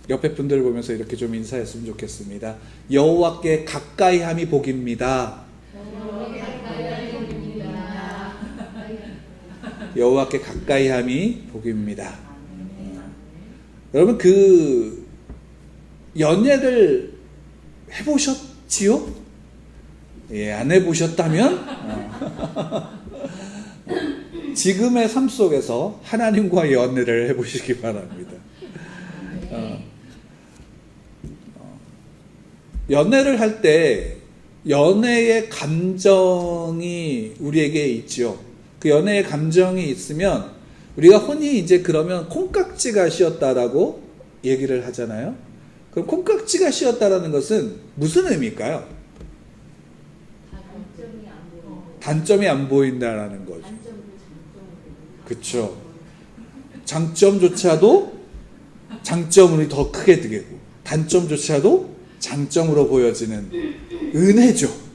옆에 분들 보면서 이렇게 좀 인사했으면 좋겠습니다. 여호와께 가까이함이 복입니다. 여호와께 가까이함이 복입니다. 여러분 그 연애를 해보셨지요? 예, 안 해보셨다면 지금의 삶 속에서 하나님과 연애를 해보시기 바랍니다. 연애를 할 때 연애의 감정이 우리에게 있죠. 그 연애의 감정이 있으면 우리가 흔히 이제 그러면 콩깍지가 씌었다라고 얘기를 하잖아요. 그럼 콩깍지가 씌었다라는 것은 무슨 의미일까요? 단점이 안 보인다라는 거죠. 그렇죠. 장점조차도 장점으로 더 크게 되고 단점조차도 장점으로 보여지는 은혜죠.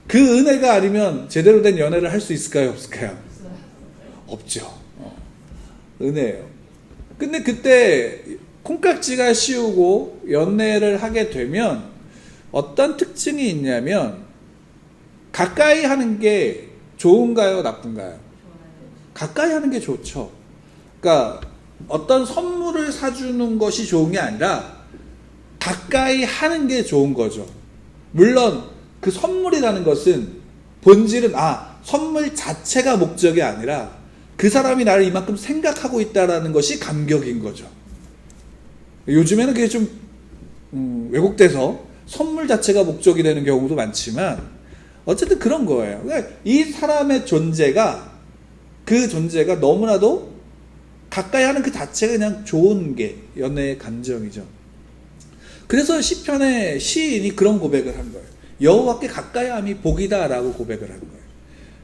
그 은혜가 아니면 제대로 된 연애를 할 수 있을까요? 없을까요? 없죠. 은혜예요. 근데 그때 콩깍지가 씌우고 연애를 하게 되면 어떤 특징이 있냐면 가까이 하는 게 좋은가요? 나쁜가요? 가까이 하는 게 좋죠. 그러니까 어떤 선물을 사주는 것이 좋은 게 아니라 가까이 하는 게 좋은 거죠. 물론 그 선물이라는 것은 본질은 선물 자체가 목적이 아니라 그 사람이 나를 이만큼 생각하고 있다라는 것이 감격인 거죠. 요즘에는 그게 좀 왜곡돼서 선물 자체가 목적이 되는 경우도 많지만 어쨌든 그런 거예요. 그러니까 이 사람의 존재가 그 존재가 너무나도 가까이 하는 그 자체가 그냥 좋은 게 연애의 감정이죠. 그래서 시편의 시인이 그런 고백을 한 거예요. 여호와께 가까이함이 복이다라고 고백을 한 거예요.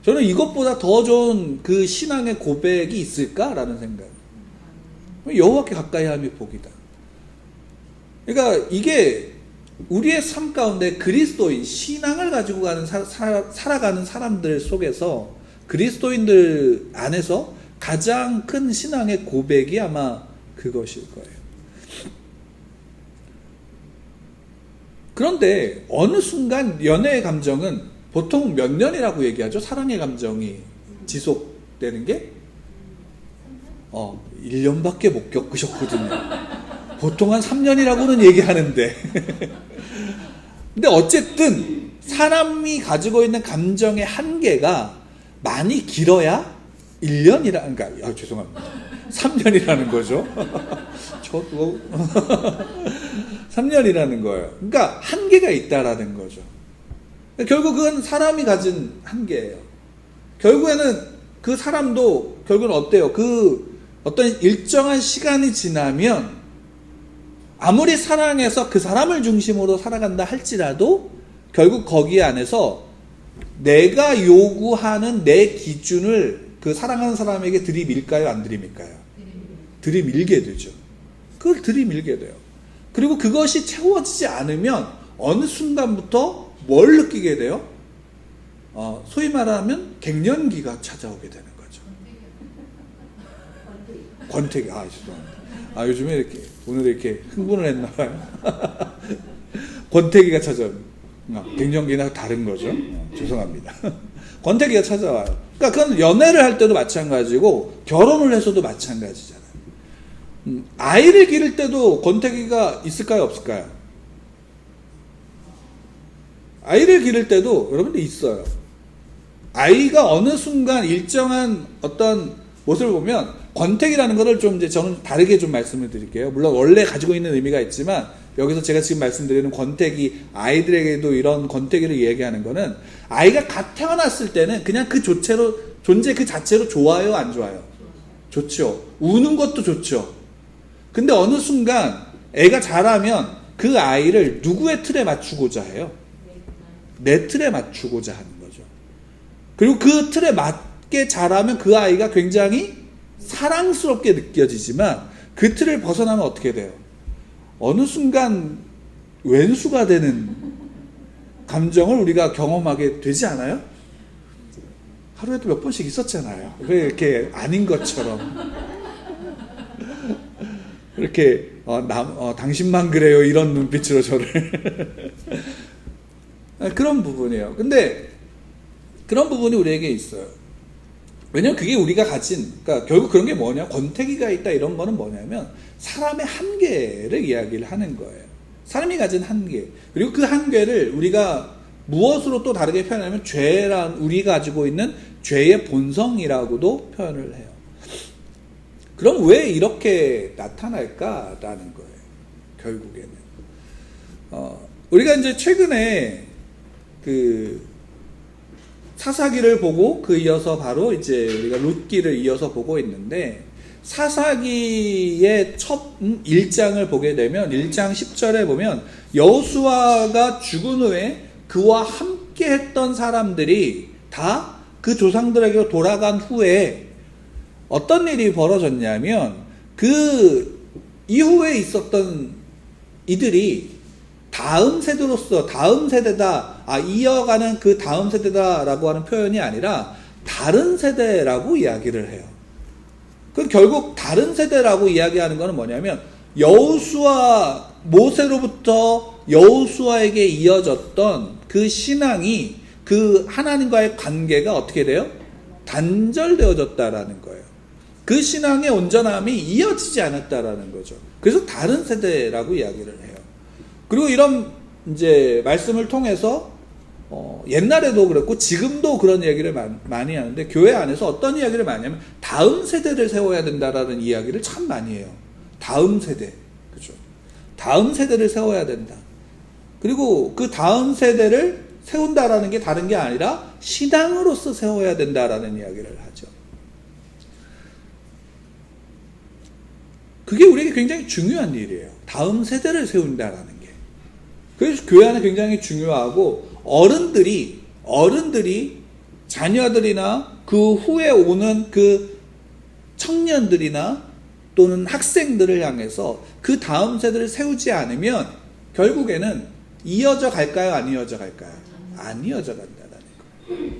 저는 이것보다 더 좋은 그 신앙의 고백이 있을까라는 생각. 여호와께 가까이함이 복이다. 그러니까 이게 우리의 삶 가운데 그리스도인 신앙을 가지고 가는 살아가는 사람들 속에서 그리스도인들 안에서 가장 큰 신앙의 고백이 아마 그것일 거예요. 그런데 어느 순간 연애의 감정은 보통 몇 년이라고 얘기하죠? 사랑의 감정이 지속되는 게 1년밖에 못 겪으셨거든요. 보통 한 3년이라고는 얘기하는데 근데 어쨌든 사람이 가지고 있는 감정의 한계가 많이 길어야 1년이라, 죄송합니다. 3년이라는 거죠. 저도 3년이라는 거예요. 그러니까 한계가 있다라는 거죠. 결국 그건 사람이 가진 한계예요. 결국에는 그 사람도 결국은 어때요? 그 어떤 일정한 시간이 지나면 아무리 사랑해서 그 사람을 중심으로 살아간다 할지라도 결국 거기 안에서 내가 요구하는 내 기준을 그 사랑하는 사람에게 들이밀까요? 안 들이밀까요? 들이밀게 되죠. 그걸 들이밀게 돼요. 그리고 그것이 채워지지 않으면 어느 순간부터 뭘 느끼게 돼요? 소위 말하면 갱년기가 찾아오게 되는 거죠. 권태기. 죄송합니다. 요즘에 이렇게 오늘 이렇게 흥분을 했나 봐요. 권태기가 찾아옵니다. 갱년기나 다른 거죠. 죄송합니다. 권태기가 찾아와요. 그러니까 그건 연애를 할 때도 마찬가지고 결혼을 해서도 마찬가지잖아요. 아이를 기를 때도 권태기가 있을까요? 없을까요? 아이를 기를 때도 여러분들 있어요. 아이가 어느 순간 일정한 어떤 모습을 보면 권태기라는 것을 좀 이제 저는 다르게 좀 말씀을 드릴게요. 물론 원래 가지고 있는 의미가 있지만 여기서 제가 지금 말씀드리는 권태기, 아이들에게도 이런 권태기를 얘기하는 거는 아이가 갓 태어났을 때는 그냥 그 존재 그 자체로 좋아요, 안 좋아요? 좋죠. 우는 것도 좋죠. 근데 어느 순간 애가 자라면 그 아이를 누구의 틀에 맞추고자 해요? 내 틀에 맞추고자 하는 거죠. 그리고 그 틀에 맞게 자라면 그 아이가 굉장히 사랑스럽게 느껴지지만 그 틀을 벗어나면 어떻게 돼요? 어느 순간 왼수가 되는 감정을 우리가 경험하게 되지 않아요? 하루에도 몇 번씩 있었잖아요. 왜 이렇게 아닌 것처럼. 이렇게 당신만 그래요 이런 눈빛으로 저를 그런 부분이에요. 근데 그런 부분이 우리에게 있어요. 왜냐면 그게 우리가 가진, 그러니까 결국 그런 게 뭐냐, 권태기가 있다 이런 거는 뭐냐면 사람의 한계를 이야기를 하는 거예요. 사람이 가진 한계, 그리고 그 한계를 우리가 무엇으로 또 다르게 표현하면 죄란, 우리가 가지고 있는 죄의 본성이라고도 표현을 해요. 그럼 왜 이렇게 나타날까라는 거예요. 결국에는 우리가 이제 최근에 그 사사기를 보고 그 이어서 바로 이제 우리가 룻기를 이어서 보고 있는데, 사사기의 첫 1장을 보게 되면 1장 10절에 보면 여호수아가 죽은 후에 그와 함께 했던 사람들이 다 그 조상들에게 돌아간 후에 어떤 일이 벌어졌냐면, 그 이후에 있었던 이들이 다음 세대로서, 다음 세대다, 이어가는 그 다음 세대다라고 하는 표현이 아니라 다른 세대라고 이야기를 해요. 그 결국 다른 세대라고 이야기하는 것은 뭐냐면, 여호수아, 모세로부터 여호수아에게 이어졌던 그 신앙이, 그 하나님과의 관계가 어떻게 돼요? 단절되어졌다라는 거예요. 그 신앙의 온전함이 이어지지 않았다라는 거죠. 그래서 다른 세대라고 이야기를 해요. 그리고 이런 이제 말씀을 통해서 옛날에도 그랬고 지금도 그런 이야기를 많이 하는데, 교회 안에서 어떤 이야기를 많이 하면 다음 세대를 세워야 된다라는 이야기를 참 많이 해요. 다음 세대, 그죠? 다음 세대를 세워야 된다. 그리고 그 다음 세대를 세운다라는 게 다른 게 아니라 신앙으로서 세워야 된다라는 이야기를 하죠. 그게 우리에게 굉장히 중요한 일이에요. 다음 세대를 세운다라는 게. 그래서 교회 안에 굉장히 중요하고, 어른들이 자녀들이나 그 후에 오는 그 청년들이나 또는 학생들을 향해서 그 다음 세대를 세우지 않으면 결국에는 이어져 갈까요? 안 이어져 갈까요? 안 이어져 간다는 거예요.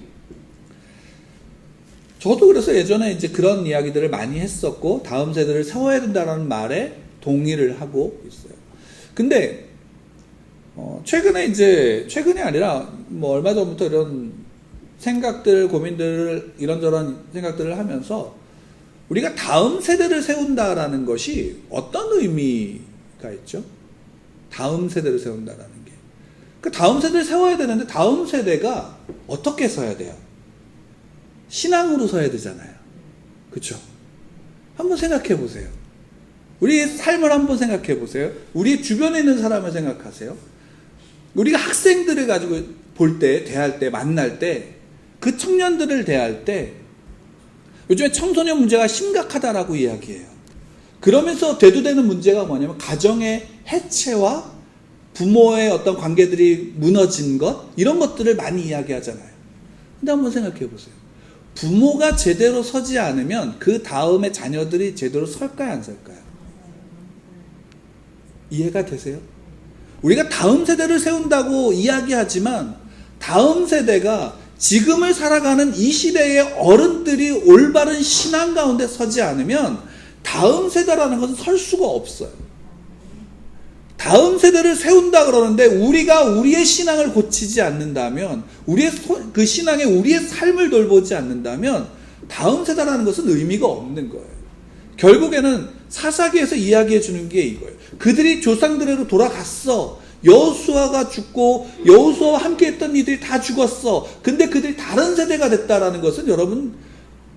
저도 그래서 예전에 이제 그런 이야기들을 많이 했었고, 다음 세대를 세워야 된다는 말에 동의를 하고 있어요. 근데 최근이 아니라 뭐 얼마 전부터 이런 생각들, 고민들을, 이런저런 생각들을 하면서 우리가 다음 세대를 세운다라는 것이 어떤 의미가 있죠? 다음 세대를 세운다라는 게. 그 다음 세대를 세워야 되는데 다음 세대가 어떻게 서야 돼요? 신앙으로 서야 되잖아요. 그렇죠? 한번 생각해 보세요. 우리의 삶을 한번 생각해 보세요. 우리 주변에 있는 사람을 생각하세요. 우리가 학생들을 가지고 볼 때, 대할 때, 만날 때, 그 청년들을 대할 때, 요즘에 청소년 문제가 심각하다라고 이야기해요. 그러면서 대두되는 문제가 뭐냐면 가정의 해체와 부모의 어떤 관계들이 무너진 것, 이런 것들을 많이 이야기하잖아요. 근데 한번 생각해 보세요. 부모가 제대로 서지 않으면 그 다음에 자녀들이 제대로 설까요, 안 설까요? 이해가 되세요? 우리가 다음 세대를 세운다고 이야기하지만 다음 세대가 지금을 살아가는 이 시대의 어른들이 올바른 신앙 가운데 서지 않으면 다음 세대라는 것은 설 수가 없어요. 다음 세대를 세운다 그러는데 우리가 우리의 신앙을 고치지 않는다면, 그 신앙에 우리의 삶을 돌보지 않는다면 다음 세대라는 것은 의미가 없는 거예요. 결국에는 사사기에서 이야기해 주는 게 이거예요. 그들이 조상들에게로 돌아갔어. 여호수아가 죽고 여호수아와 함께 했던 이들이 다 죽었어. 근데 그들이 다른 세대가 됐다라는 것은 여러분,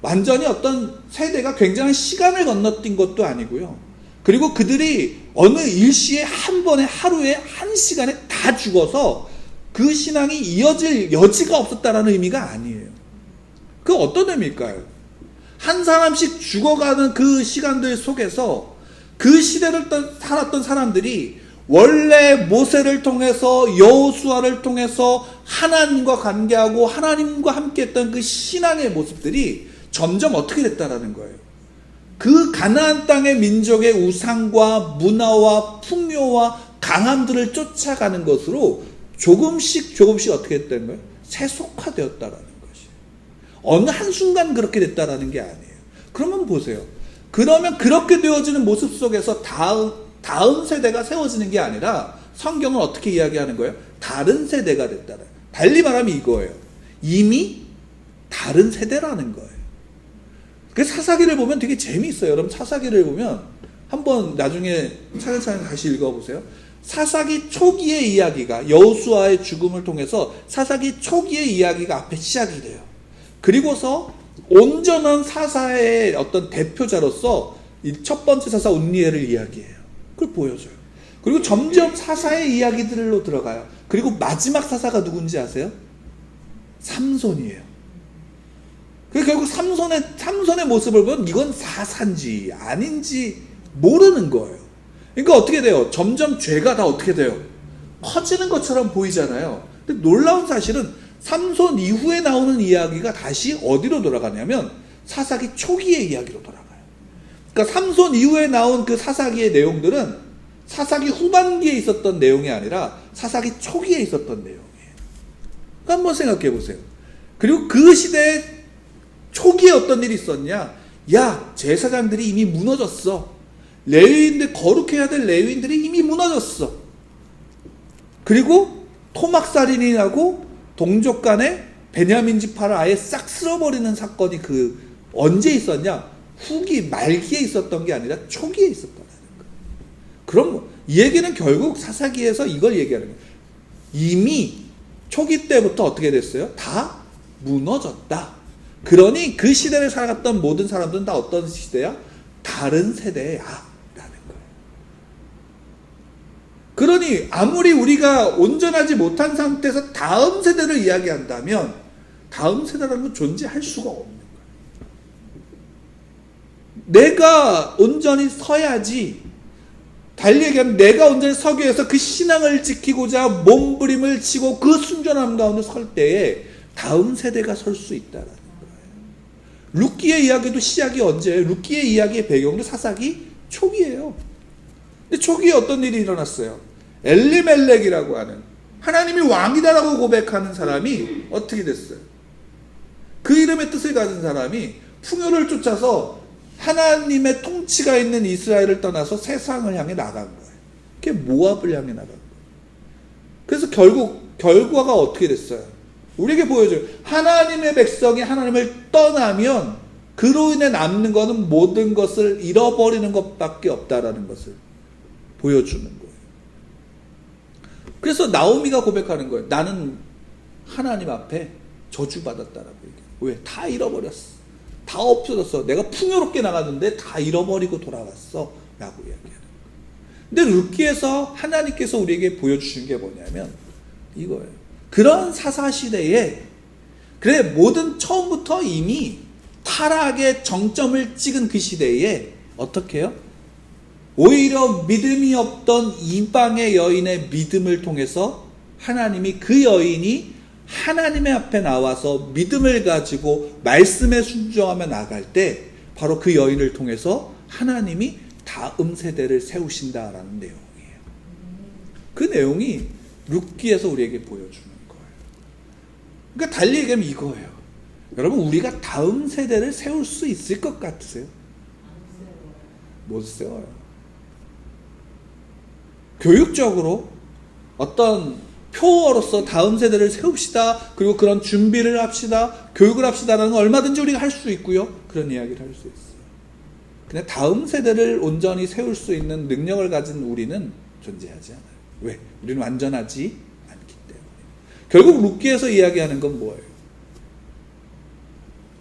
완전히 어떤 세대가 굉장한 시간을 건너뛴 것도 아니고요. 그리고 그들이 어느 일시에 한 번에, 하루에 한 시간에 다 죽어서 그 신앙이 이어질 여지가 없었다라는 의미가 아니에요. 그 어떤 의미일까요? 한 사람씩 죽어가는 그 시간들 속에서 그 시대를 살았던 사람들이 원래 모세를 통해서, 여호수아를 통해서 하나님과 관계하고 하나님과 함께했던 그 신앙의 모습들이 점점 어떻게 됐다라는 거예요. 그 가나안 땅의 민족의 우상과 문화와 풍요와 강함들을 쫓아가는 것으로 조금씩 어떻게 됐다는 거예요? 세속화되었다라는 것이. 어느 한순간 그렇게 됐다라는 게 아니에요. 그러면 보세요. 그러면 그렇게 되어지는 모습 속에서 다음 세대가 세워지는 게 아니라 성경은 어떻게 이야기하는 거예요? 다른 세대가 됐다는. 달리 말하면 이거예요. 이미 다른 세대라는 거예요. 그 사사기를 보면 되게 재미있어요. 여러분 사사기를 보면 한번 나중에 차근차근 다시 읽어보세요. 사사기 초기의 이야기가 여호수아의 죽음을 통해서 사사기 초기의 이야기가 앞에 시작이 돼요. 그리고서 온전한 사사의 어떤 대표자로서 이 첫 번째 사사 온니엘을 이야기해요. 그걸 보여줘요. 그리고 점점 사사의 이야기들로 들어가요. 그리고 마지막 사사가 누군지 아세요? 삼손이에요. 그래서 결국 삼손의 모습을 보면 이건 사사인지 아닌지 모르는 거예요. 그러니까 어떻게 돼요? 점점 죄가 다 어떻게 돼요? 커지는 것처럼 보이잖아요. 근데 놀라운 사실은 삼손 이후에 나오는 이야기가 다시 어디로 돌아가냐면 사사기 초기의 이야기로 돌아가요. 그러니까 삼손 이후에 나온 그 사사기의 내용들은 사사기 후반기에 있었던 내용이 아니라 사사기 초기에 있었던 내용이에요. 그러니까 한번 생각해 보세요. 그리고 그 시대에 초기에 어떤 일이 있었냐? 야, 제사장들이 이미 무너졌어. 레위인들, 거룩해야 될 레위인들이 이미 무너졌어. 그리고 토막살인이 나고 동족 간에 베냐민 지파를 아예 싹 쓸어버리는 사건이 언제 있었냐? 후기, 말기에 있었던 게 아니라 초기에 있었다는 거예요. 그럼 이 얘기는 결국 사사기에서 이걸 얘기하는 거예요. 이미 초기 때부터 어떻게 됐어요? 다 무너졌다. 그러니 그 시대를 살아갔던 모든 사람들은 다 어떤 시대야? 다른 세대야 라는 거예요. 그러니 아무리 우리가 온전하지 못한 상태에서 다음 세대를 이야기한다면 다음 세대라는 건 존재할 수가 없는 거예요. 내가 온전히 서야지. 달리 얘기하면 내가 온전히 서기 위해서 그 신앙을 지키고자 몸부림을 치고 그 순전함 가운데 설 때에 다음 세대가 설 수 있다라는 거예요. 룻기의 이야기도 시작이 언제예요? 룻기의 이야기의 배경도 사사기 초기예요. 근데 초기에 어떤 일이 일어났어요? 엘리멜렉이라고 하는 하나님이 왕이다라고 고백하는 사람이 어떻게 됐어요? 그 이름의 뜻을 가진 사람이 풍요를 쫓아서 하나님의 통치가 있는 이스라엘을 떠나서 세상을 향해 나간 거예요. 그게 모압을 향해 나간 거예요. 그래서 결국 결과가 어떻게 됐어요? 우리에게 보여줘요. 하나님의 백성이 하나님을 떠나면 그로 인해 남는 것은 모든 것을 잃어버리는 것밖에 없다라는 것을 보여주는 거예요. 그래서 나오미가 고백하는 거예요. 나는 하나님 앞에 저주받았다라고 얘기해요. 왜? 다 잃어버렸어. 다 없어졌어. 내가 풍요롭게 나갔는데 다 잃어버리고 돌아왔어 라고 이야기하는 거예요. 근데 룻기에서 하나님께서 우리에게 보여주신 게 뭐냐면 이거예요. 그런 사사시대에 그래 모든 처음부터 이미 타락의 정점을 찍은 그 시대에 어떻게 해요? 오히려 믿음이 없던 이방의 여인의 믿음을 통해서 하나님이 그 여인이 하나님의 앞에 나와서 믿음을 가지고 말씀에 순종하며 나갈 때 바로 그 여인을 통해서 하나님이 다음 세대를 세우신다라는 내용이에요. 그 내용이 룻기에서 우리에게 보여주는 거예요. 그러니까 달리 얘기하면 이거예요. 여러분 우리가 다음 세대를 세울 수 있을 것 같으세요? 못 세워요. 교육적으로 어떤 표어로서 다음 세대를 세웁시다. 그리고 그런 준비를 합시다. 교육을 합시다라는 건 얼마든지 우리가 할 수 있고요. 그런 이야기를 할 수 있어요. 근데 다음 세대를 온전히 세울 수 있는 능력을 가진 우리는 존재하지 않아요. 왜? 우리는 완전하지 않기 때문에. 결국 룻기에서 이야기하는 건 뭐예요?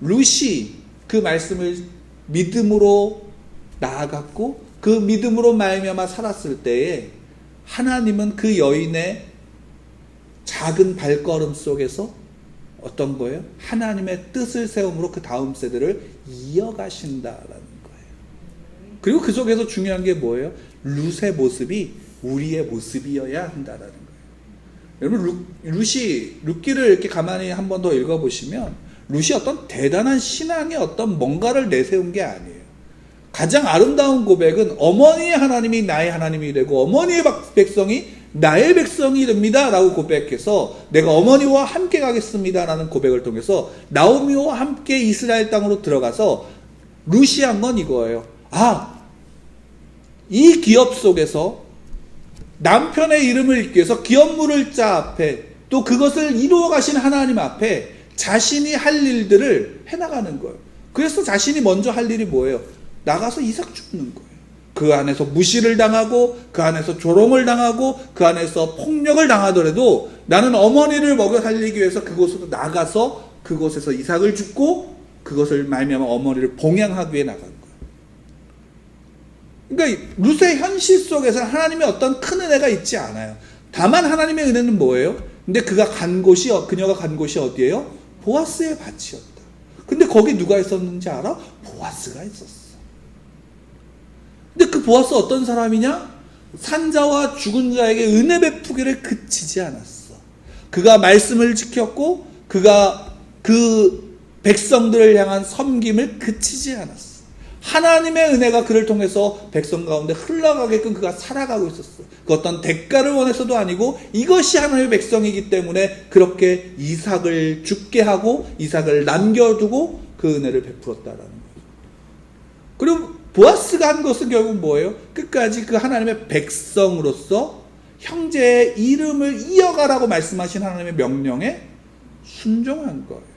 룻이 그 말씀을 믿음으로 나아갔고 그 믿음으로 말미암아 살았을 때에 하나님은 그 여인의 작은 발걸음 속에서 어떤 거예요? 하나님의 뜻을 세움으로 그 다음 세대를 이어가신다라는 거예요. 그리고 그 속에서 중요한 게 뭐예요? 룻의 모습이 우리의 모습이어야 한다라는 거예요. 여러분 룻기를 이렇게 가만히 한 번 더 읽어보시면 룻이 어떤 대단한 신앙의 어떤 뭔가를 내세운 게 아니에요. 가장 아름다운 고백은 어머니의 하나님이 나의 하나님이 되고 어머니의 백성이 나의 백성이 됩니다 라고 고백해서 내가 어머니와 함께 가겠습니다 라는 고백을 통해서 나오미와 함께 이스라엘 땅으로 들어가서 룻이 한 건 이거예요. 이 기업 속에서 남편의 이름을 읽기 위해서 기업물을 자 앞에 또 그것을 이루어 가신 하나님 앞에 자신이 할 일들을 해나가는 거예요. 그래서 자신이 먼저 할 일이 뭐예요? 나가서 이삭 줍는 거예요. 그 안에서 무시를 당하고 그 안에서 조롱을 당하고 그 안에서 폭력을 당하더라도 나는 어머니를 먹여 살리기 위해서 그곳으로 나가서 그곳에서 이삭을 줍고 그것을 말미암아 어머니를 봉양하기 위해 나간 거예요. 그러니까 룻의 현실 속에서 하나님의 어떤 큰 은혜가 있지 않아요. 다만 하나님의 은혜는 뭐예요? 근데 그녀가 간 곳이 어디예요? 보아스의 밭이었다. 근데 거기 누가 있었는지 알아? 보아스가 있었어. 근데 그 보아스 어떤 사람이냐? 산자와 죽은 자에게 은혜 베푸기를 그치지 않았어. 그가 말씀을 지켰고 그가 그 백성들을 향한 섬김을 그치지 않았어. 하나님의 은혜가 그를 통해서 백성 가운데 흘러가게끔 그가 살아가고 있었어. 그 어떤 대가를 원해서도 아니고 이것이 하나님의 백성이기 때문에 그렇게 이삭을 죽게 하고 이삭을 남겨두고 그 은혜를 베풀었다라는 거죠. 그리고 보아스가 한 것은 결국 뭐예요? 끝까지 그 하나님의 백성으로서 형제의 이름을 이어가라고 말씀하신 하나님의 명령에 순종한 거예요.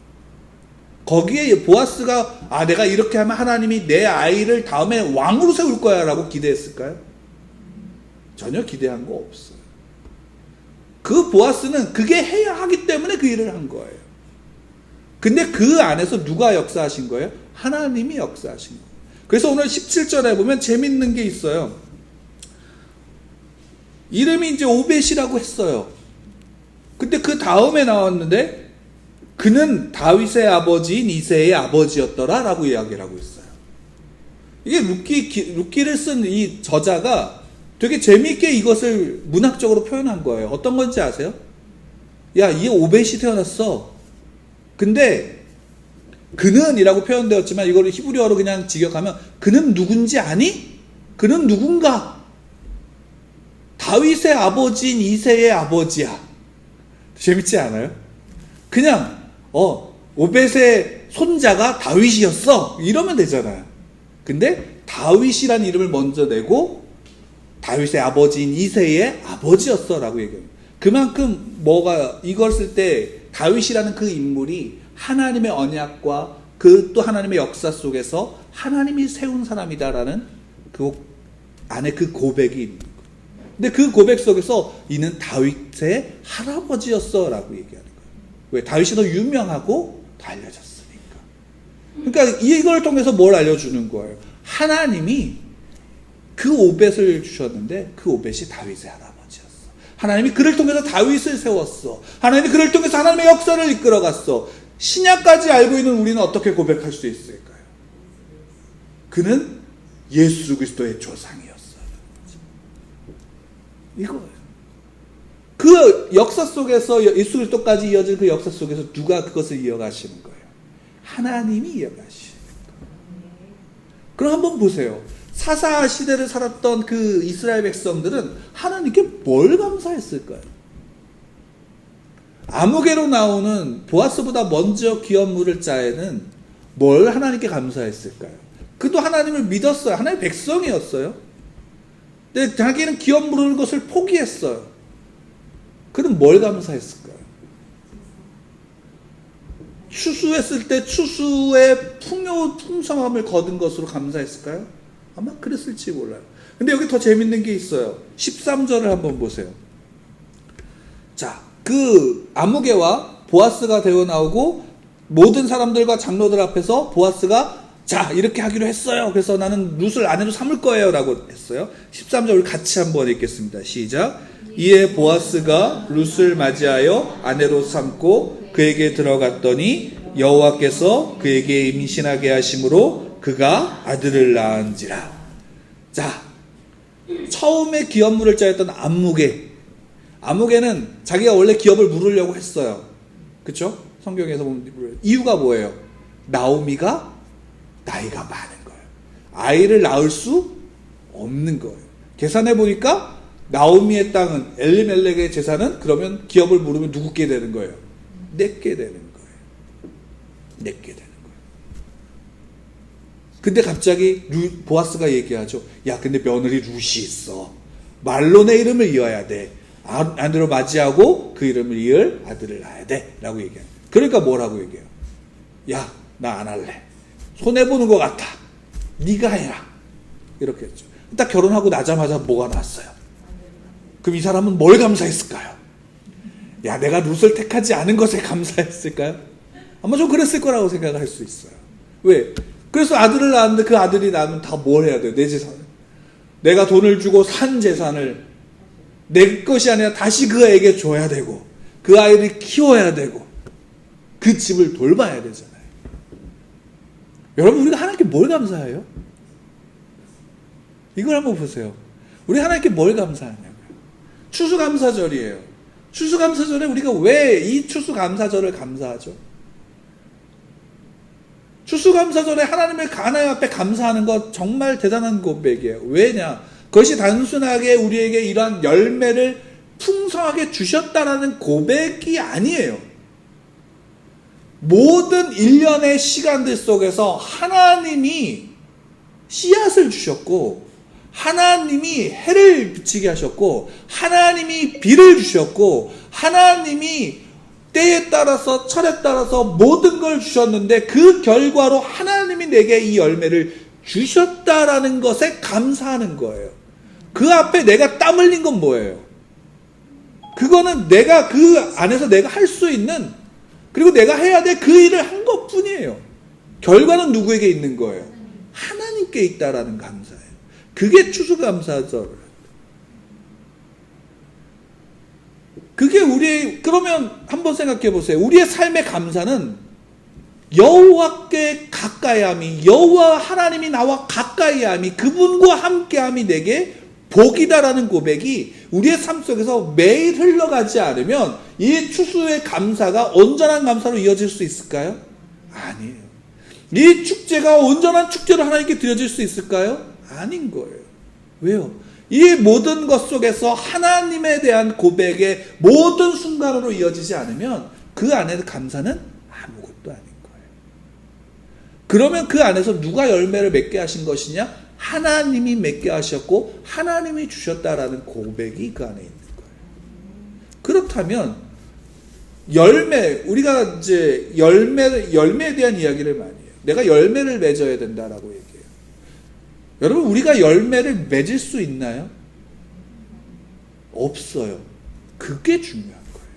거기에 보아스가 내가 이렇게 하면 하나님이 내 아이를 다음에 왕으로 세울 거야 라고 기대했을까요? 전혀 기대한 거 없어요. 그 보아스는 그게 해야 하기 때문에 그 일을 한 거예요. 근데 그 안에서 누가 역사하신 거예요? 하나님이 역사하신 거예요. 그래서 오늘 17절에 보면 재밌는 게 있어요. 이름이 이제 오벳이라고 했어요. 근데 그 다음에 나왔는데 그는 다윗의 아버지인 이새의 아버지였더라 라고 이야기를 하고 있어요. 이게 룻기를 쓴 이 저자가 되게 재미있게 이것을 문학적으로 표현한 거예요. 어떤 건지 아세요? 이 오벳이 태어났어. 근데 그는 이라고 표현되었지만 이걸 히브리어로 그냥 직역하면 그는 누군지 아니? 그는 누군가? 다윗의 아버지인 이새의 아버지야. 재밌지 않아요? 그냥 오벳의 손자가 다윗이었어 이러면 되잖아요. 근데 다윗이라는 이름을 먼저 내고 다윗의 아버지인 이새의 아버지였어 라고 얘기해요. 그만큼 이걸 쓸 때 다윗이라는 그 인물이 하나님의 언약과 그 또 하나님의 역사 속에서 하나님이 세운 사람이다라는 그 안에 그 고백이 있는 거예요. 근데 그 고백 속에서 이는 다윗의 할아버지였어 라고 얘기하는 거예요. 왜? 다윗이 더 유명하고 더 알려졌으니까. 그러니까 이걸 통해서 뭘 알려주는 거예요? 하나님이 그 오벳을 주셨는데 그 오벳이 다윗의 할아버지였어. 하나님이 그를 통해서 다윗을 세웠어. 하나님이 그를 통해서 하나님의 역사를 이끌어갔어. 신약까지 알고 있는 우리는 어떻게 고백할 수 있을까요? 그는 예수 그리스도의 조상이었어. 이거예요. 그 역사 속에서 예수 그리스도까지 이어진 그 역사 속에서 누가 그것을 이어가시는 거예요? 하나님이 이어가시는 거예요. 그럼 한번 보세요. 사사 시대를 살았던 그 이스라엘 백성들은 하나님께 뭘 감사했을까요? 아무개로 나오는 보아스보다 먼저 기업물을 짜에는 뭘 하나님께 감사했을까요? 그도 하나님을 믿었어요. 하나님의 백성이었어요. 근데 자기는 기업 물을 것을 포기했어요. 그는 뭘 감사했을까요? 추수했을 때 추수의 풍성함을 거둔 것으로 감사했을까요? 아마 그랬을지 몰라요. 근데 여기 더 재밌는 게 있어요. 13절을 한번 보세요. 자, 그 아무개와 보아스가 되어 나오고 모든 사람들과 장로들 앞에서 보아스가 자 이렇게 하기로 했어요. 그래서 나는 룻을 아내로 삼을 거예요 라고 했어요. 13절 우리 같이 한번 읽겠습니다. 시작. 이에 보아스가 룻을 맞이하여 아내로 삼고 그에게 들어갔더니 여호와께서 그에게 임신하게 하심으로 그가 아들을 낳은지라. 자, 처음에 기업물을 짜였던 아무개는 자기가 원래 기업을 물으려고 했어요. 그렇죠? 성경에서 보면 이유가 뭐예요? 나오미가 나이가 많은 거예요. 아이를 낳을 수 없는 거예요. 계산해 보니까 나오미의 땅은 엘리멜렉의 재산은 그러면 기업을 물으면 누구께 되는 거예요? 내게 되는 거예요. 내게 되는 거예요. 근데 갑자기 보아스가 얘기하죠. 야, 근데 며느리 룻이 있어. 말론의 이름을 이어야 돼. 아내로 맞이하고 그 이름을 이을 아들을 낳아야 돼. 라고 얘기해요. 그러니까 뭐라고 얘기해요? 야, 나 안 할래. 손해보는 것 같아. 네가 해라. 이렇게 했죠. 딱 결혼하고 나자마자 뭐가 났어요? 그럼 이 사람은 뭘 감사했을까요? 야, 내가 룻을 택하지 않은 것에 감사했을까요? 아마 좀 그랬을 거라고 생각할 수 있어요. 왜? 그래서 아들을 낳았는데 그 아들이 낳으면 다 뭘 해야 돼요? 내 재산을. 내가 돈을 주고 산 재산을 내 것이 아니라 다시 그 애에게 줘야 되고 그 아이를 키워야 되고 그 집을 돌봐야 되잖아요. 여러분, 우리가 하나님께 뭘 감사해요? 이걸 한번 보세요. 우리 하나님께 뭘 감사하냐고요. 추수감사절이에요. 추수감사절에 우리가 왜 이 추수감사절을 감사하죠? 추수감사절에 하나님의 하나님 앞에 감사하는 것 정말 대단한 고백이에요. 왜냐? 그것이 단순하게 우리에게 이러한 열매를 풍성하게 주셨다라는 고백이 아니에요. 모든 일련의 시간들 속에서 하나님이 씨앗을 주셨고 하나님이 해를 비치게 하셨고 하나님이 비를 주셨고 하나님이 때에 따라서 철에 따라서 모든 걸 주셨는데 그 결과로 하나님이 내게 이 열매를 주셨다라는 것에 감사하는 거예요. 그 앞에 내가 땀 흘린 건 뭐예요? 그거는 내가 그 안에서 내가 할 수 있는 그리고 내가 해야 될 그 일을 한 것뿐이에요. 결과는 누구에게 있는 거예요? 하나님께 있다라는 감사예요. 그게 추수감사절. 그게 그러면 한번 생각해 보세요. 우리의 삶의 감사는 여호와께 가까이함이, 여호와 하나님이 나와 가까이함이, 그분과 함께함이 내게 복이다라는 고백이 우리의 삶 속에서 매일 흘러가지 않으면 이 추수의 감사가 온전한 감사로 이어질 수 있을까요? 아니에요. 이 축제가 온전한 축제로 하나님께 드려질 수 있을까요? 아닌 거예요. 왜요? 이 모든 것 속에서 하나님에 대한 고백의 모든 순간으로 이어지지 않으면 그 안에 감사는 아무것도 아닌 거예요. 그러면 그 안에서 누가 열매를 맺게 하신 것이냐? 하나님이 맺게 하셨고 하나님이 주셨다라는 고백이 그 안에 있는 거예요. 그렇다면 우리가 이제 열매에 대한 이야기를 많이 해요. 내가 열매를 맺어야 된다라고 얘기해요. 여러분, 우리가 열매를 맺을 수 있나요? 없어요. 그게 중요한 거예요.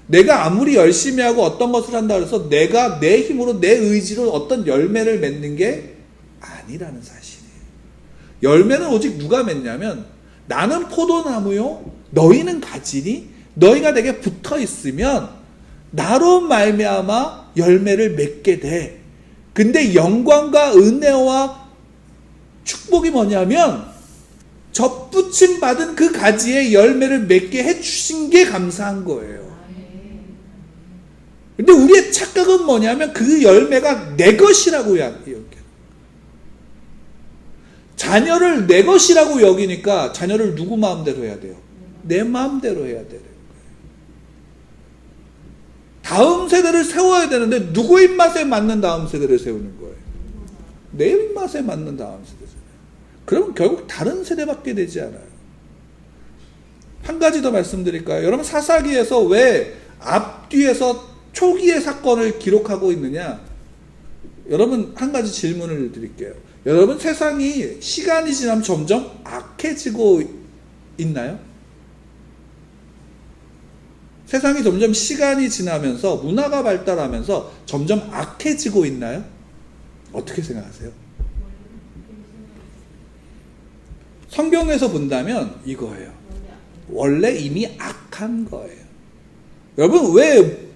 내가 아무리 열심히 하고 어떤 것을 한다 해서 내가 내 힘으로 내 의지로 어떤 열매를 맺는 게 아니라는 사실이에요. 열매는 오직 누가 맺냐면 나는 포도나무요 너희는 가지니 너희가 내게 붙어 있으면 나로 말미암아 열매를 맺게 돼. 근데 영광과 은혜와 축복이 뭐냐면 접붙임 받은 그 가지에 열매를 맺게 해주신 게 감사한 거예요. 근데 우리의 착각은 뭐냐면 그 열매가 내 것이라고 여겨요. 자녀를 내 것이라고 여기니까 자녀를 누구 마음대로 해야 돼요? 내 마음대로 해야 돼요. 다음 세대를 세워야 되는데 누구 입맛에 맞는 다음 세대를 세우는 거예요? 내 입맛에 맞는 다음 세대잖아요. 그러면 결국 다른 세대밖에 되지 않아요. 한 가지 더 말씀드릴까요? 여러분, 사사기에서 왜 앞뒤에서 초기의 사건을 기록하고 있느냐? 여러분, 한 가지 질문을 드릴게요. 여러분, 세상이 시간이 지나면 점점 악해지고 있나요? 세상이 점점 시간이 지나면서 문화가 발달하면서 점점 악해지고 있나요? 어떻게 생각하세요? 성경에서 본다면 이거예요. 원래 이미 악한 거예요. 여러분, 왜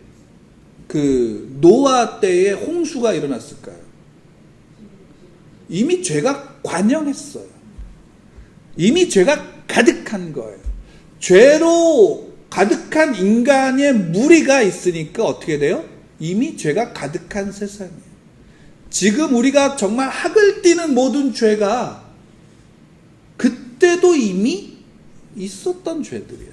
노아 때에 홍수가 일어났을까요? 이미 죄가 관영했어요. 이미 죄가 가득한 거예요. 죄로 가득한 인간의 무리가 있으니까 어떻게 돼요? 이미 죄가 가득한 세상이에요. 지금 우리가 정말 학을 띠는 모든 죄가 그때도 이미 있었던 죄들이에요.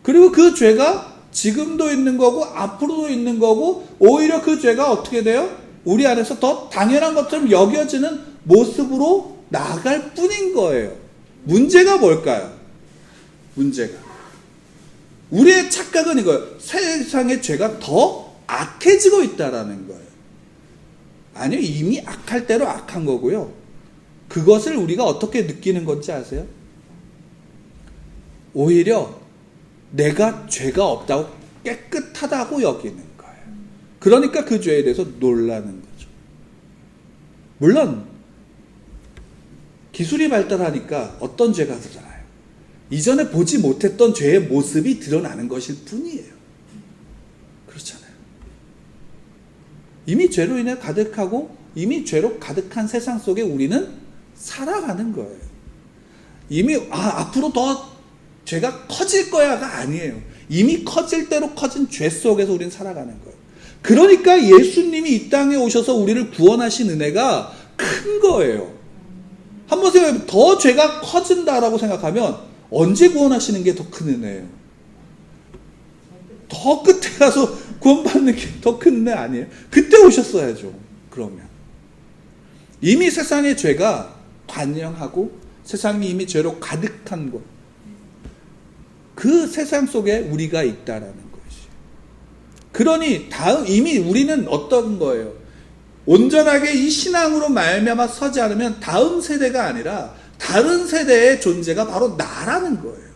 그리고 그 죄가 지금도 있는 거고 앞으로도 있는 거고 오히려 그 죄가 어떻게 돼요? 우리 안에서 더 당연한 것처럼 여겨지는 모습으로 나아갈 뿐인 거예요. 문제가 뭘까요? 문제가 우리의 착각은 이거예요. 세상의 죄가 더 악해지고 있다라는 거예요. 아니요, 이미 악할 대로 악한 거고요. 그것을 우리가 어떻게 느끼는 건지 아세요? 오히려 내가 죄가 없다고 깨끗하다고 여기는 거예요. 그러니까 그 죄에 대해서 놀라는 거죠. 물론 기술이 발달하니까 어떤 죄가 드러나요? 이전에 보지 못했던 죄의 모습이 드러나는 것일 뿐이에요. 그렇잖아요. 이미 죄로 인해 가득하고 이미 죄로 가득한 세상 속에 우리는 살아가는 거예요. 이미 앞으로 더 죄가 커질 거야가 아니에요. 이미 커질 대로 커진 죄 속에서 우리는 살아가는 거예요. 그러니까 예수님이 이 땅에 오셔서 우리를 구원하신 은혜가 큰 거예요. 한번 생각해보면 더 죄가 커진다라고 생각하면 언제 구원하시는 게 더 큰 은혜예요? 더 끝에 가서 구원받는 게 더 큰 은혜 아니에요? 그때 오셨어야죠. 그러면 이미 세상의 죄가 관영하고 세상이 이미 죄로 가득한 곳, 그 세상 속에 우리가 있다라는 것이. 그러니 이미 우리는 어떤 거예요? 온전하게 이 신앙으로 말미암아 서지 않으면 다음 세대가 아니라 다른 세대의 존재가 바로 나라는 거예요.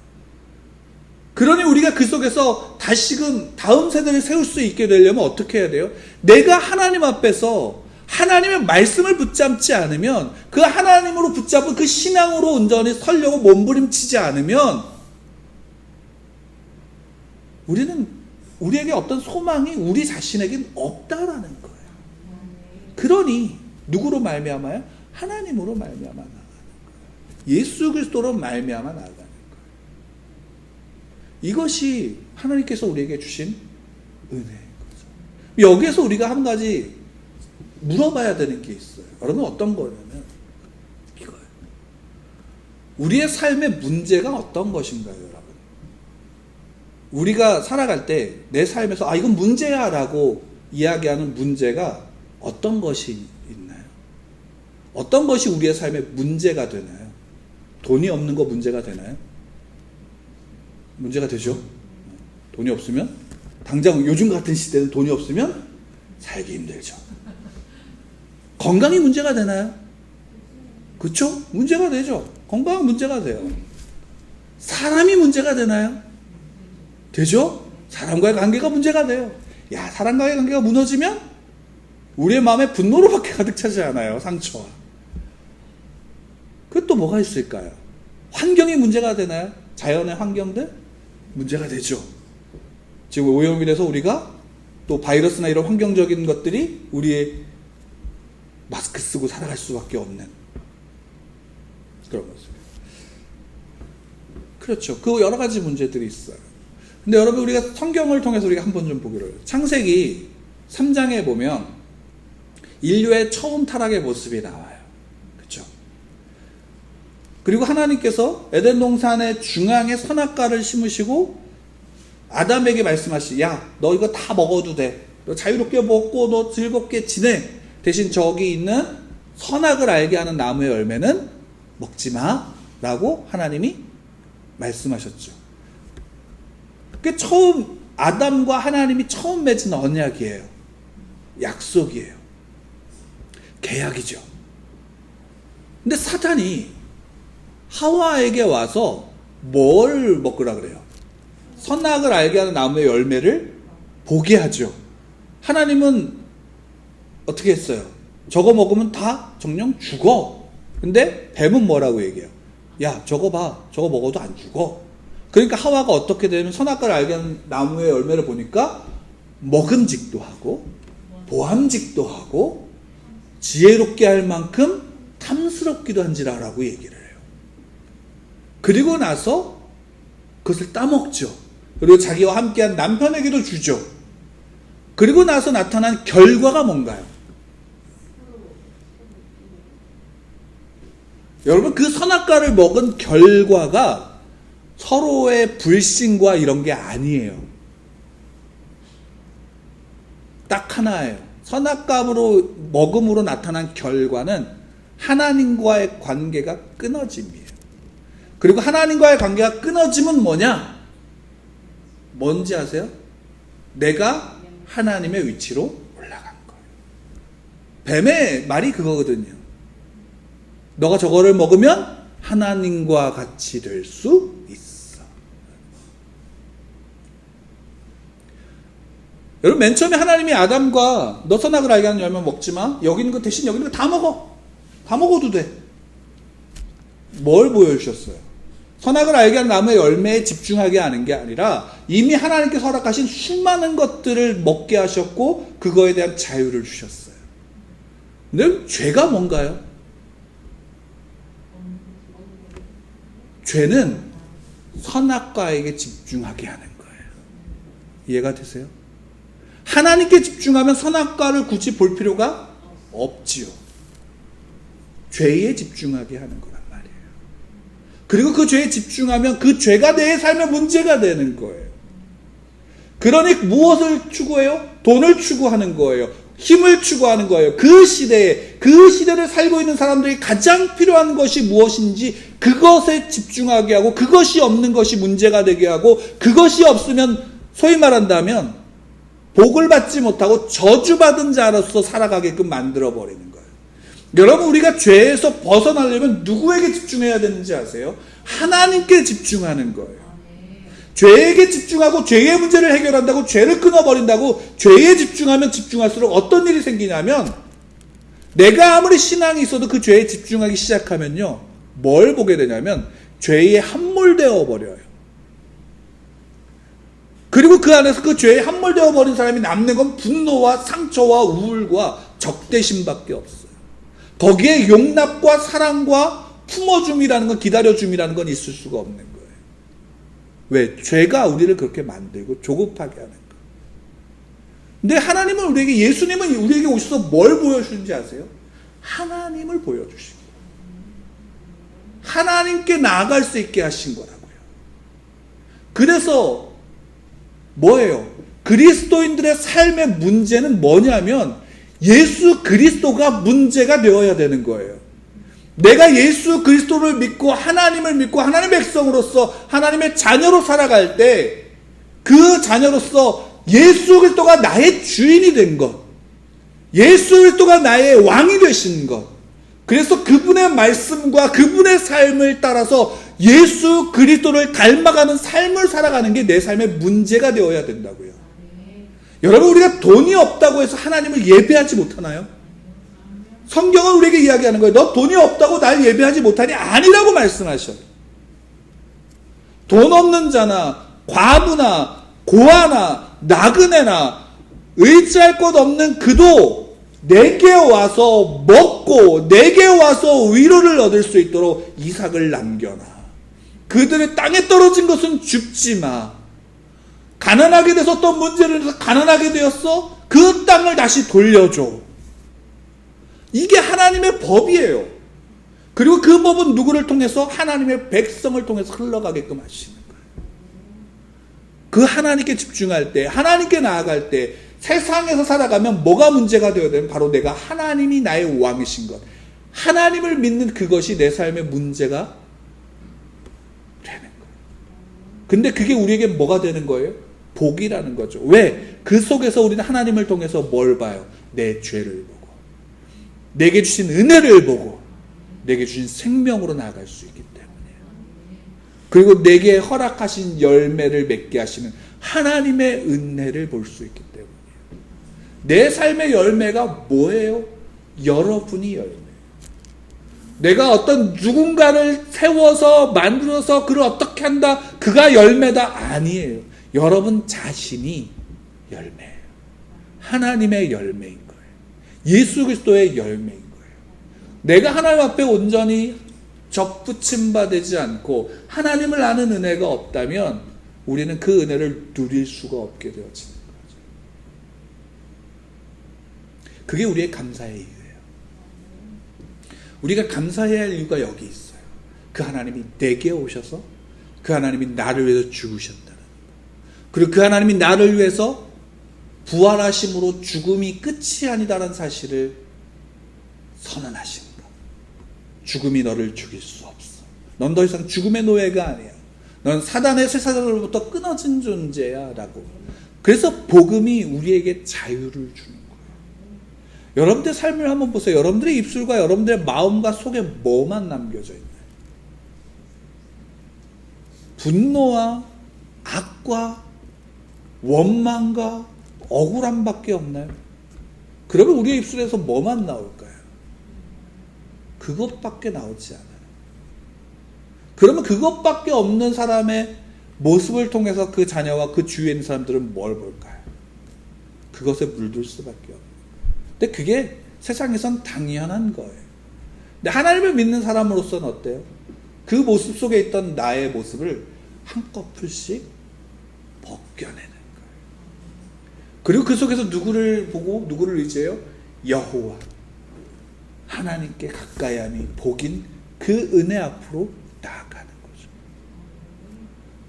그러니 우리가 그 속에서 다시금 다음 세대를 세울 수 있게 되려면 어떻게 해야 돼요? 내가 하나님 앞에서 하나님의 말씀을 붙잡지 않으면, 그 하나님으로 붙잡은 그 신앙으로 온전히 서려고 몸부림치지 않으면 우리에게 어떤 소망이 우리 자신에겐 없다라는 거예요. 그러니 누구로 말미암아요? 하나님으로 말미암아 나가는 거예요. 예수 그리스도로 말미암아 나가는 거예요. 이것이 하나님께서 우리에게 주신 은혜인 거죠. 여기에서 우리가 한 가지 물어봐야 되는 게 있어요. 여러분, 어떤 거냐면 이거예요. 우리의 삶의 문제가 어떤 것인가요, 여러분? 우리가 살아갈 때 내 삶에서 이건 문제야 라고 이야기하는 문제가 어떤 것이 있나요? 어떤 것이 우리의 삶에 문제가 되나요? 돈이 없는 거 문제가 되나요? 문제가 되죠. 돈이 없으면, 당장 요즘 같은 시대는 돈이 없으면 살기 힘들죠. 건강이 문제가 되나요? 그렇죠? 문제가 되죠. 건강은 문제가 돼요. 사람이 문제가 되나요? 되죠? 사람과의 관계가 문제가 돼요. 사람과의 관계가 무너지면 우리의 마음에 분노로밖에 가득 차지 않아요. 상처와. 그 또 뭐가 있을까요? 환경이 문제가 되나요? 자연의 환경들? 문제가 되죠. 지금 오염이라서 우리가 또 바이러스나 이런 환경적인 것들이 우리의 마스크 쓰고 살아갈 수밖에 없는 그런 모습이에요. 그렇죠. 그 여러 가지 문제들이 있어요. 근데 여러분, 우리가 성경을 통해서 우리가 한번 좀 보기로 해요. 창세기 3장에 보면 인류의 처음 타락의 모습이 나와요. 그렇죠? 그리고 하나님께서 에덴 동산의 중앙에 선악과를 심으시고 아담에게 말씀하시지, 너 이거 다 먹어도 돼. 너 자유롭게 먹고 너 즐겁게 지내. 대신 저기 있는 선악을 알게 하는 나무의 열매는 먹지 마 라고 하나님이 말씀하셨죠. 그게 처음 아담과 하나님이 처음 맺은 언약이에요. 약속이에요. 계약이죠. 근데 사탄이 하와에게 와서 뭘 먹으라 그래요? 선악을 알게 하는 나무의 열매를 보게 하죠. 하나님은 어떻게 했어요? 저거 먹으면 다 정령 죽어. 근데 뱀은 뭐라고 얘기해요? 저거 봐. 저거 먹어도 안 죽어. 그러니까 하와가 어떻게 되면 선악과를 알게 하는 나무의 열매를 보니까 먹음직도 하고 보암직도 하고 지혜롭게 할 만큼 탐스럽기도 한지라라고 얘기를 해요. 그리고 나서 그것을 따먹죠. 그리고 자기와 함께한 남편에게도 주죠. 그리고 나서 나타난 결과가 뭔가요? 여러분, 그 선악과를 먹은 결과가 서로의 불신과 이런 게 아니에요. 딱 하나예요. 선악과로 먹음으로 나타난 결과는 하나님과의 관계가 끊어짐이에요. 그리고 하나님과의 관계가 끊어지면 뭐냐? 뭔지 아세요? 내가 하나님의 위치로 올라간 거예요. 뱀의 말이 그거거든요. 너가 저거를 먹으면 하나님과 같이 될 수 있어. 여러분, 맨 처음에 하나님이 아담과 너 선악을 알게 하는 열매 먹지 마. 여기 있는 거 대신 여기 있는 거 다 먹어. 다 먹어도 돼. 뭘 보여주셨어요? 선악을 알게 하는 나무의 열매에 집중하게 하는 게 아니라 이미 하나님께서 허락하신 수많은 것들을 먹게 하셨고 그거에 대한 자유를 주셨어요. 근데 죄가 뭔가요? 죄는 선악과에게 집중하게 하는 거예요. 이해가 되세요? 하나님께 집중하면 선악과를 굳이 볼 필요가 없지요. 죄에 집중하게 하는 거란 말이에요. 그리고 그 죄에 집중하면 그 죄가 내 삶의 문제가 되는 거예요. 그러니 무엇을 추구해요? 돈을 추구하는 거예요. 힘을 추구하는 거예요. 그 시대를 살고 있는 사람들이 가장 필요한 것이 무엇인지 그것에 집중하게 하고 그것이 없는 것이 문제가 되게 하고 그것이 없으면 소위 말한다면 복을 받지 못하고 저주받은 자로서 살아가게끔 만들어버리는 거예요. 여러분, 우리가 죄에서 벗어나려면 누구에게 집중해야 되는지 아세요? 하나님께 집중하는 거예요. 죄에게 집중하고 죄의 문제를 해결한다고 죄를 끊어버린다고 죄에 집중하면 집중할수록 어떤 일이 생기냐면 내가 아무리 신앙이 있어도 그 죄에 집중하기 시작하면요, 뭘 보게 되냐면 죄에 함몰되어 버려요. 그리고 그 안에서 그 죄에 함몰되어 버린 사람이 남는 건 분노와 상처와 우울과 적대심밖에 없어요. 거기에 용납과 사랑과 품어줌이라는 건, 기다려줌이라는 건 있을 수가 없는 거예요. 왜? 죄가 우리를 그렇게 만들고 조급하게 하는 거예요. 근데 하나님은 우리에게, 예수님은 우리에게 오셔서 뭘 보여주는지 아세요? 하나님을 보여주시고 하나님께 나아갈 수 있게 하신 거라고요. 그래서 뭐예요? 그리스도인들의 삶의 문제는 뭐냐면 예수 그리스도가 문제가 되어야 되는 거예요. 내가 예수 그리스도를 믿고 하나님을 믿고 하나님의 백성으로서 하나님의 자녀로 살아갈 때 그 자녀로서 예수 그리스도가 나의 주인이 된 것, 예수 그리스도가 나의 왕이 되신 것, 그래서 그분의 말씀과 그분의 삶을 따라서 예수 그리스도를 닮아가는 삶을 살아가는 게 내 삶의 문제가 되어야 된다고요. 여러분, 우리가 돈이 없다고 해서 하나님을 예배하지 못하나요? 성경은 우리에게 이야기하는 거예요. 너 돈이 없다고 날 예배하지 못하니? 아니라고 말씀하셔요. 돈 없는 자나 과부나 고아나 나그네나 의지할 것 없는 그도 내게 와서 먹고 내게 와서 위로를 얻을 수 있도록 이삭을 남겨놔. 그들의 땅에 떨어진 것은 줍지 마. 가난하게 돼서 어떤 문제를 해서 가난하게 되었어? 그 땅을 다시 돌려줘. 이게 하나님의 법이에요. 그리고 그 법은 누구를 통해서? 하나님의 백성을 통해서 흘러가게끔 하시는 거예요. 그 하나님께 집중할 때, 하나님께 나아갈 때, 세상에서 살아가면 뭐가 문제가 되어야 되면 바로 내가 하나님이 나의 왕이신 것, 하나님을 믿는 그것이 내 삶의 문제가 되는 거예요. 근데 그게 우리에게 뭐가 되는 거예요? 복이라는 거죠. 왜? 그 속에서 우리는 하나님을 통해서 뭘 봐요? 내 죄를 보고, 내게 주신 은혜를 보고, 내게 주신 생명으로 나아갈 수 있기 때문이에요. 그리고 내게 허락하신 열매를 맺게 하시는 하나님의 은혜를 볼 수 있기 때문이에요. 내 삶의 열매가 뭐예요? 여러분이 열매예요. 내가 어떤 누군가를 세워서 만들어서 그를 어떻게 한다, 그가 열매다, 아니에요. 여러분 자신이 열매예요. 하나님의 열매인 거예요. 예수 그리스도의 열매인 거예요. 내가 하나님 앞에 온전히 접붙임 받지 않고 하나님을 아는 은혜가 없다면 우리는 그 은혜를 누릴 수가 없게 되어지는 거죠. 그게 우리의 감사의 이유예요. 우리가 감사해야 할 이유가 여기 있어요. 그 하나님이 내게 오셔서 그 하나님이 나를 위해서 죽으셨다는 것, 그리고 그 하나님이 나를 위해서 부활하심으로 죽음이 끝이 아니다라는 사실을 선언하시는 것. 죽음이 너를 죽일 수 없어. 넌 더 이상 죽음의 노예가 아니야. 넌 사단의 쇠사슬로부터 끊어진 존재야 라고. 그래서 복음이 우리에게 자유를 주는 거예요. 여러분들의 삶을 한번 보세요. 여러분들의 입술과 여러분들의 마음과 속에 뭐만 남겨져 있나요? 분노와 악과 원망과 억울함밖에 없나요? 그러면 우리의 입술에서 뭐만 나올까요? 그것밖에 나오지 않아요. 그러면 그것밖에 없는 사람의 모습을 통해서 그 자녀와 그 주위에 있는 사람들은 뭘 볼까요? 그것에 물들 수밖에 없는 거예요. 근데 그게 세상에선 당연한 거예요. 근데 하나님을 믿는 사람으로서는 어때요? 그 모습 속에 있던 나의 모습을 한꺼풀씩 벗겨내는 거예요. 그리고 그 속에서 누구를 보고 누구를 의지해요? 여호와 하나님께 가까이함이 복인 그 은혜 앞으로 나아가는 거죠.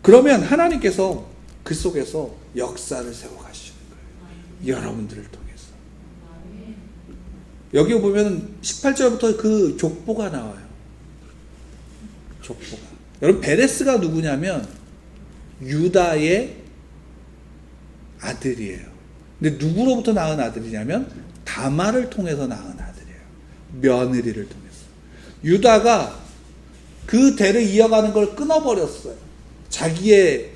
그러면 하나님께서 그 속에서 역사를 세워가시는 거예요. 여러분들을 통해서. 여기 보면 18절부터 그 족보가 나와요. 족보가. 여러분 베레스가 누구냐면 유다의 아들이에요. 근데 누구로부터 낳은 아들이냐면 다말을 통해서 낳은 아들이에요. 며느리를 통해서. 유다가 그 대를 이어가는 걸 끊어버렸어요. 자기의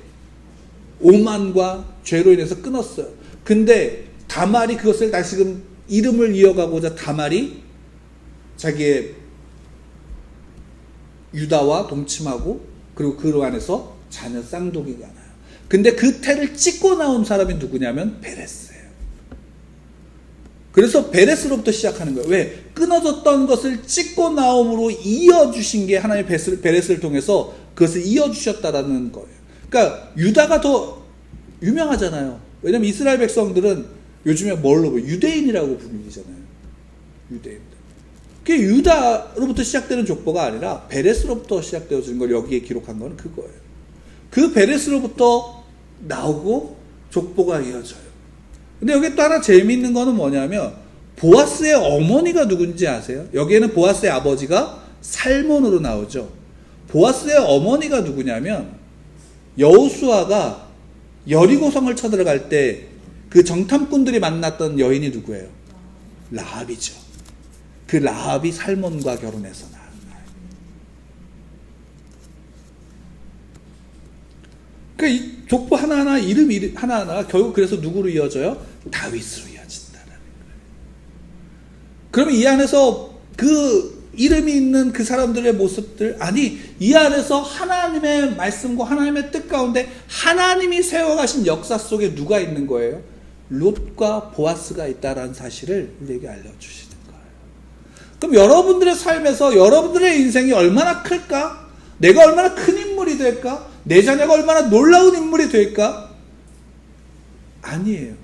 오만과 죄로 인해서 끊었어요. 근데 다말이 그것을 다시금 이름을 이어가고자 다말이 자기의 유다와 동침하고 그리고 그 안에서 자녀 쌍둥이가 나요. 근데 그 태를 찍고 나온 사람이 누구냐면 베레스예요. 그래서 베레스로부터 시작하는 거예요. 왜? 끊어졌던 것을 찍고 나옴으로 이어주신 게 하나님 베레스를 통해서 그것을 이어주셨다라는 거예요. 그러니까 유다가 더 유명하잖아요. 왜냐면 이스라엘 백성들은 요즘에 뭘로 보여요? 유대인이라고 불리잖아요. 유대인들. 그게 유다로부터 시작되는 족보가 아니라 베레스로부터 시작되어지는 걸 여기에 기록한 건 그거예요. 그 베레스로부터 나오고 족보가 이어져요. 근데 여기 또 하나 재미있는 거는 뭐냐면 보아스의 어머니가 누군지 아세요? 여기에는 보아스의 아버지가 살몬으로 나오죠. 보아스의 어머니가 누구냐면 여호수아가 여리고성을 쳐들어갈 때 그 정탐꾼들이 만났던 여인이 누구예요? 라합이죠. 그 라합이 살몬과 결혼해서 낳은 거예요. 그러니까 이 족보 하나하나 이름 하나하나가 결국 그래서 누구로 이어져요? 다윗으로 이어진다는 거예요. 그러면 이 안에서 그 이름이 있는 그 사람들의 모습들, 아니 이 안에서 하나님의 말씀과 하나님의 뜻 가운데 하나님이 세워가신 역사 속에 누가 있는 거예요? 롯과 보아스가 있다라는 사실을 우리에게 알려주시는 거예요. 그럼 여러분들의 삶에서 여러분들의 인생이 얼마나 클까? 내가 얼마나 큰 인물이 될까? 내 자녀가 얼마나 놀라운 인물이 될까? 아니에요.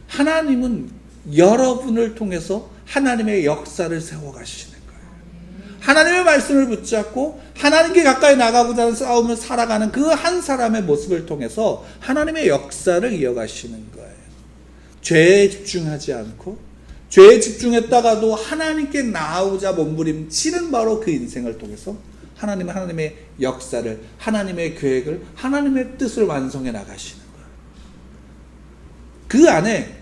하나님은 여러분을 통해서 하나님의 역사를 세워가시는 거예요. 하나님의 말씀을 붙잡고 하나님께 가까이 나가고자 하는 싸움을 살아가는 그 한 사람의 모습을 통해서 하나님의 역사를 이어가시는 거예요. 죄에 집중하지 않고 죄에 집중했다가도 하나님께 나아오자 몸부림치는 바로 그 인생을 통해서 하나님은 하나님의 역사를, 하나님의 계획을, 하나님의 뜻을 완성해 나가시는 거예요. 그 안에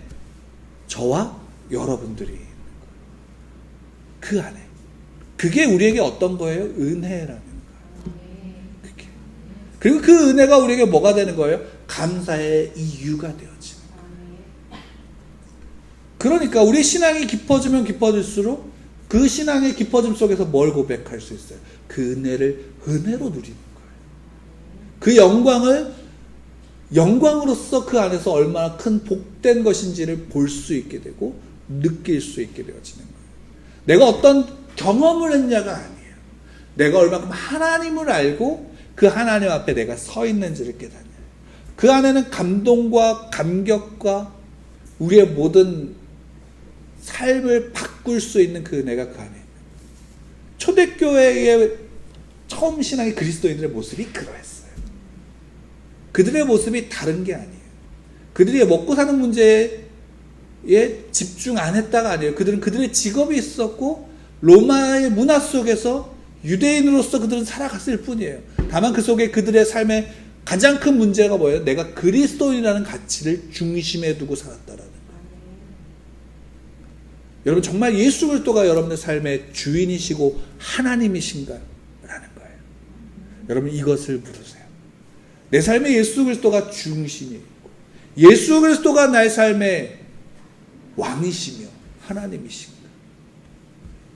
저와 여러분들이 있는 거예요. 그 안에. 그게 우리에게 어떤 거예요? 은혜라는 거예요. 그게. 그리고 그 은혜가 우리에게 뭐가 되는 거예요? 감사의 이유가 되어지는 거예요. 그러니까 우리 신앙이 깊어지면 깊어질수록 그 신앙의 깊어짐 속에서 뭘 고백할 수 있어요? 그 은혜를 은혜로 누리는 거예요. 그 영광을 영광으로서 그 안에서 얼마나 큰 복된 것인지를 볼 수 있게 되고 느낄 수 있게 되어지는 거예요. 내가 어떤 경험을 했냐가 아니에요. 내가 얼마큼 하나님을 알고 그 하나님 앞에 내가 서 있는지를 깨닫는 거예요. 그 안에는 감동과 감격과 우리의 모든 삶을 바꿀 수 있는 그 은혜가 그 안에 있는 거예요. 초대교회의 처음 신앙의 그리스도인들의 모습이 그러했어요. 그들의 모습이 다른 게 아니에요. 그들이 먹고 사는 문제에 집중 안 했다가 아니에요. 그들은 그들의 직업이 있었고 로마의 문화 속에서 유대인으로서 그들은 살아갔을 뿐이에요. 다만 그 속에 그들의 삶의 가장 큰 문제가 뭐예요? 내가 그리스도인이라는 가치를 중심에 두고 살았다라는 거예요. 여러분 정말 예수 그리스도가 여러분의 삶의 주인이시고 하나님이신가요? 라는 거예요. 여러분 이것을 물으세요. 내 삶에 예수 그리스도가 중심이고 예수 그리스도가 나의 삶의 왕이시며 하나님이신가?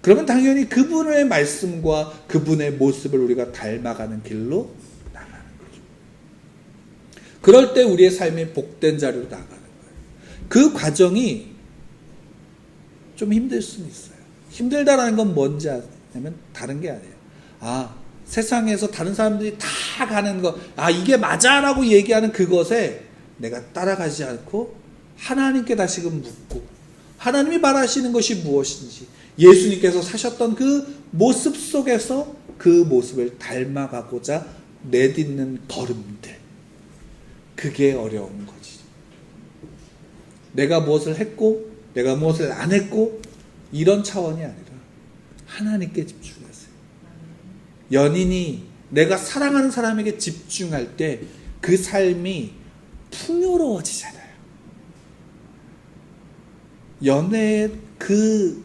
그러면 당연히 그분의 말씀과 그분의 모습을 우리가 닮아가는 길로 나가는 거죠. 그럴 때 우리의 삶이 복된 자리로 나가는 거예요. 그 과정이 좀 힘들 수는 있어요. 힘들다라는 건 뭔지 아냐면 다른 게 아니에요. 세상에서 다른 사람들이 다 가는 거, 이게 맞아라고 얘기하는 그것에 내가 따라가지 않고 하나님께 다시금 묻고 하나님이 말하시는 것이 무엇인지 예수님께서 사셨던 그 모습 속에서 그 모습을 닮아가고자 내딛는 걸음들, 그게 어려운 거지. 내가 무엇을 했고 내가 무엇을 안 했고 이런 차원이 아니라 하나님께 집중하세요. 연인이 내가 사랑하는 사람에게 집중할 때 그 삶이 풍요로워지잖아요. 연애의 그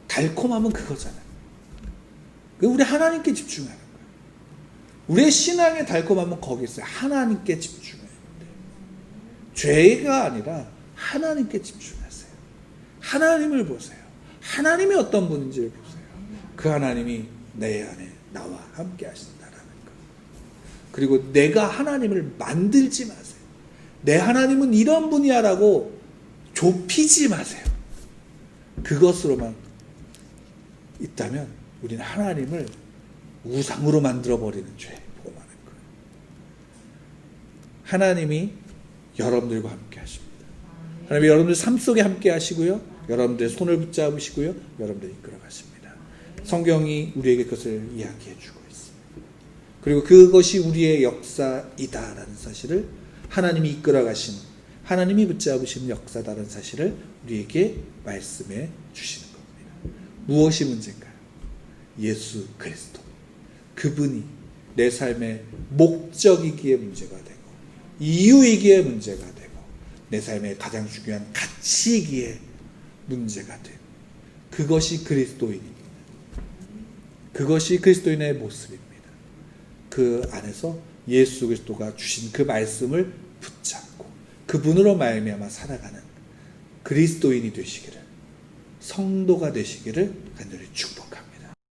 달콤함은 그거잖아요. 우리 하나님께 집중하는 거예요. 우리의 신앙의 달콤함은 거기 있어요. 하나님께 집중해야 돼요. 죄가 아니라 하나님께 집중하세요. 하나님을 보세요. 하나님이 어떤 분인지를 보세요. 그 하나님이 내 안에 나와 함께 하신다라는 거. 그리고 내가 하나님을 만들지 마세요. 내 하나님은 이런 분이야라고 좁히지 마세요. 그것으로만 있다면 우리는 하나님을 우상으로 만들어버리는 죄에 포함하는 거예요. 하나님이 여러분들과 함께 하십니다. 하나님이 여러분들 삶 속에 함께 하시고요. 여러분들의 손을 붙잡으시고요. 여러분들 이끌어 가십니다. 성경이 우리에게 그것을 이야기해 주고 있습니다. 그리고 그것이 우리의 역사이다라는 사실을 하나님이 이끌어 가신, 하나님이 붙잡으시는 역사다라는 사실을 우리에게 말씀해 주시는 겁니다. 무엇이 문제인가요? 예수 그리스도. 그분이 내 삶의 목적이기에 문제가 되고 이유이기에 문제가 되고 내 삶의 가장 중요한 가치이기에 문제가 되고 그것이 그리스도인입니다. 그것이 그리스도인의 모습입니다. 그 안에서 예수 그리스도가 주신 그 말씀을 붙잡고 그분으로 말미암아 살아가는 그리스도인이 되시기를, 성도가 되시기를 간절히 축복합니다.